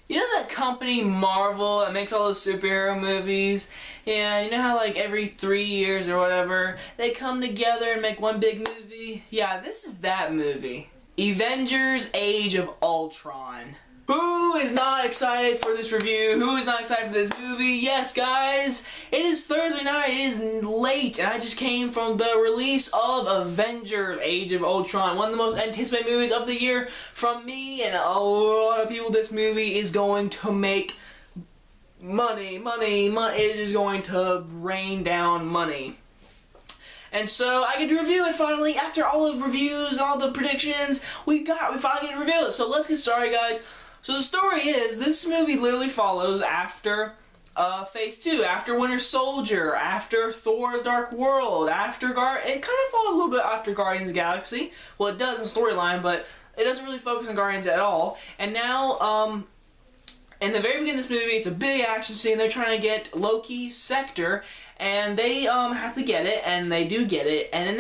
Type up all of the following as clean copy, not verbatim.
You know that company Marvel that makes all those superhero movies? Yeah, you know how like every 3 years or whatever, they come together and make one big movie? Yeah, this is that movie. Avengers Age of Ultron. Who is not excited for this review? Who is not excited for this movie? Yes, guys, it is Thursday night, it is late, and I just came from the release of Avengers Age of Ultron, one of the most anticipated movies of the year from me and a lot of people. This movie is going to make money. It is going to rain down money. And so I get to review it finally. After all the reviews, all the predictions, we finally get to review it. So let's get started, guys. So the story is, this movie literally follows after Phase 2, after Winter Soldier, after Thor: Dark World, after it kind of follows a little bit after Guardians of the Galaxy. Well, it does in storyline, but it doesn't really focus on Guardians at all. And now, in the very beginning of this movie, it's a big action scene. They're trying to get Loki's scepter, and they have to get it, and they do get it, and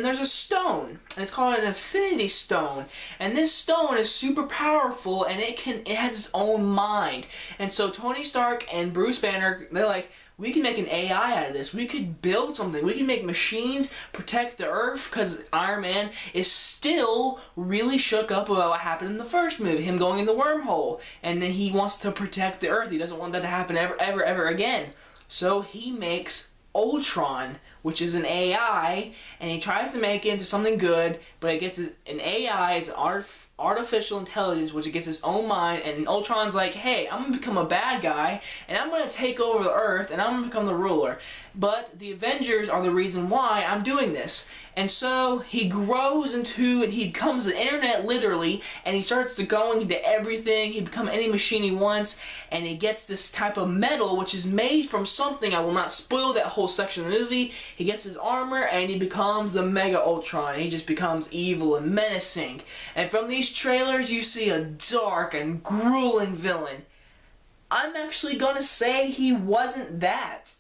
there's a stone, and it's called an Infinity Stone, and this stone is super powerful, and it has its own mind. And so Tony Stark and Bruce Banner, they're like, we can make an AI out of this. We could build something. We can make machines protect the Earth, because Iron Man is still really shook up about what happened in the first movie, him going in the wormhole, and then he wants to protect the Earth. He doesn't want that to happen ever again. So he makes Ultron, which is an AI, and he tries to make it into something good, but it gets an AI, it's artificial intelligence, which it gets its own mind, and Ultron's like, hey, I'm gonna become a bad guy, and I'm gonna take over the Earth, and I'm gonna become the ruler. But the Avengers are the reason why I'm doing this. And so he grows into, and he becomes the internet literally, and he starts to go into everything. He becomes any machine he wants, and he gets this type of metal which is made from something. I will not spoil that whole section of the movie. He gets his armor, and he becomes the Mega Ultron. He just becomes evil and menacing. And from these trailers, you see a dark and grueling villain. I'm actually gonna say he wasn't that.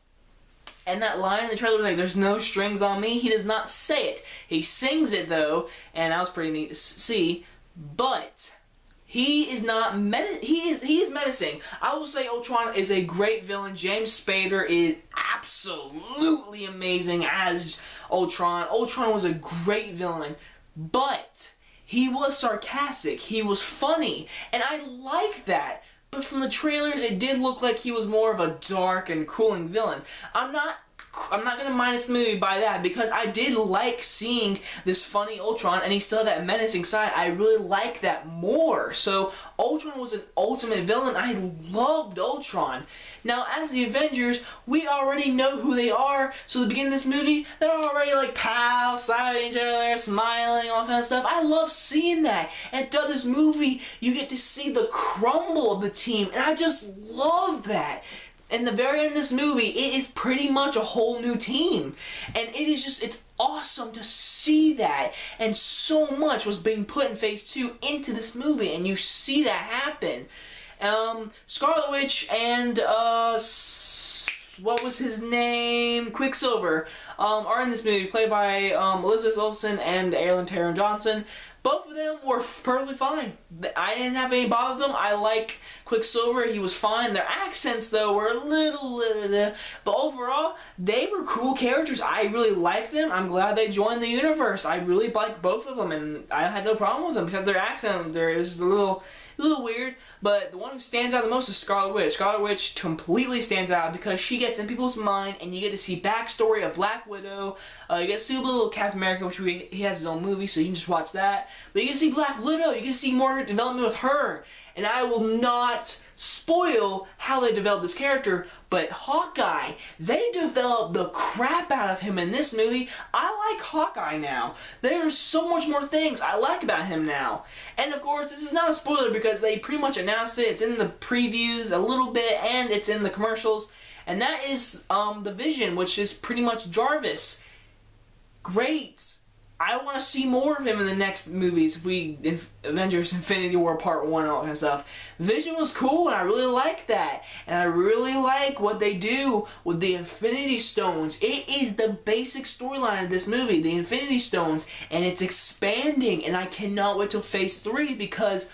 And that line in the trailer was like, there's no strings on me. He does not say it. He sings it though, and that was pretty neat to see. But he is not he is menacing. I will say Ultron is a great villain. James Spader is absolutely amazing as Ultron. Ultron was a great villain, but he was sarcastic. He was funny, and I like that. But from the trailers, it did look like he was more of a dark and cooling villain. I'm not gonna minus the movie by that, because I did like seeing this funny Ultron, and he still had that menacing side. I really like that more. So Ultron was an ultimate villain. I loved Ultron. Now, as the Avengers, we already know who they are. So at the beginning of this movie, they're already like pals, side each other, smiling, all kind of stuff. I love seeing that. And throughout this movie, you get to see the crumble of the team, and I just love that. In the very end of this movie, it is pretty much a whole new team. And it is just, it's awesome to see that. And so much was being put in Phase 2 into this movie, and you see that happen. Scarlet Witch and, what was his name? Quicksilver, are in this movie, played by, Elizabeth Olsen and Aaron Taron Johnson. Both of them were perfectly fine. I didn't have any bother with them. I like Quicksilver, he was fine. Their accents, though, were a little, but overall, they were cool characters. I really liked them. I'm glad they joined the universe. I really liked both of them, and I had no problem with them, except their accent, it was a little weird. But the one who stands out the most is Scarlet Witch. Scarlet Witch completely stands out because she gets in people's mind, and you get to see backstory of Black Widow. You get to see a little Captain America, which he has his own movie, so you can just watch that. But you get to see Black Widow. You get to see more development with her. And I will not spoil how they developed this character, but Hawkeye, they developed the crap out of him in this movie. I like Hawkeye now. There's so much more things I like about him now. And of course, this is not a spoiler because they pretty much announced it. It's in the previews a little bit, and it's in the commercials. And that is the Vision, which is pretty much Jarvis. Great. I want to see more of him in the next movies, Avengers Infinity War Part 1 and all that kind of stuff. Vision was cool, and I really like that. And I really like what they do with the Infinity Stones. It is the basic storyline of this movie, the Infinity Stones, and it's expanding, and I cannot wait till Phase 3 because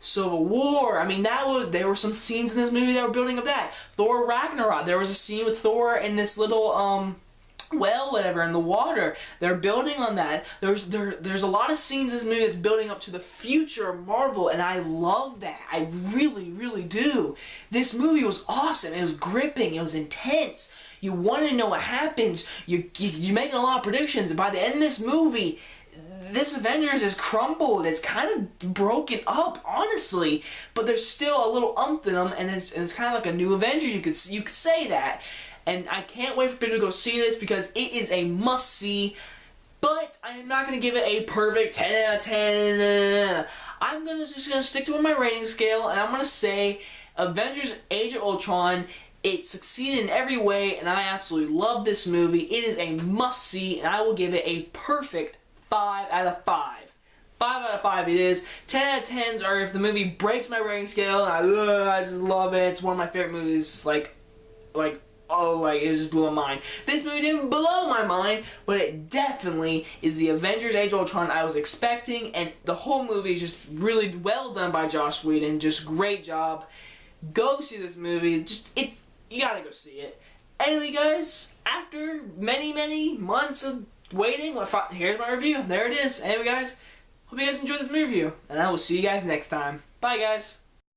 Civil War. I mean, there were some scenes in this movie that were building up that. Thor Ragnarok. There was a scene with Thor in this little well, whatever, in the water. They're building on that. There's a lot of scenes in this movie that's building up to the future of Marvel, and I love that. I really, really do. This movie was awesome. It was gripping. It was intense. You want to know what happens. You're making a lot of predictions, and by the end of this movie, this Avengers is crumbled. It's kind of broken up, honestly, but there's still a little umph in them, and it's kind of like a new Avengers. You could say that. And I can't wait for people to go see this because it is a must-see. But I am not going to give it a perfect 10 out of 10. I'm just going to stick to my rating scale, and I'm going to say Avengers Age of Ultron, it succeeded in every way, and I absolutely love this movie. It is a must-see, and I will give it a perfect 5 out of 5. 5 out of 5 it is. 10 out of 10s are if the movie breaks my rating scale, and I just love it. It's one of my favorite movies, it just blew my mind. This movie didn't blow my mind, but it definitely is the Avengers Age of Ultron I was expecting, and the whole movie is just really well done by Joss Whedon. Just great job. Go see this movie. You gotta go see it. Anyway, guys, after many, many months of waiting, here's my review. There it is. Anyway, guys, hope you guys enjoyed this movie review, and I will see you guys next time. Bye, guys.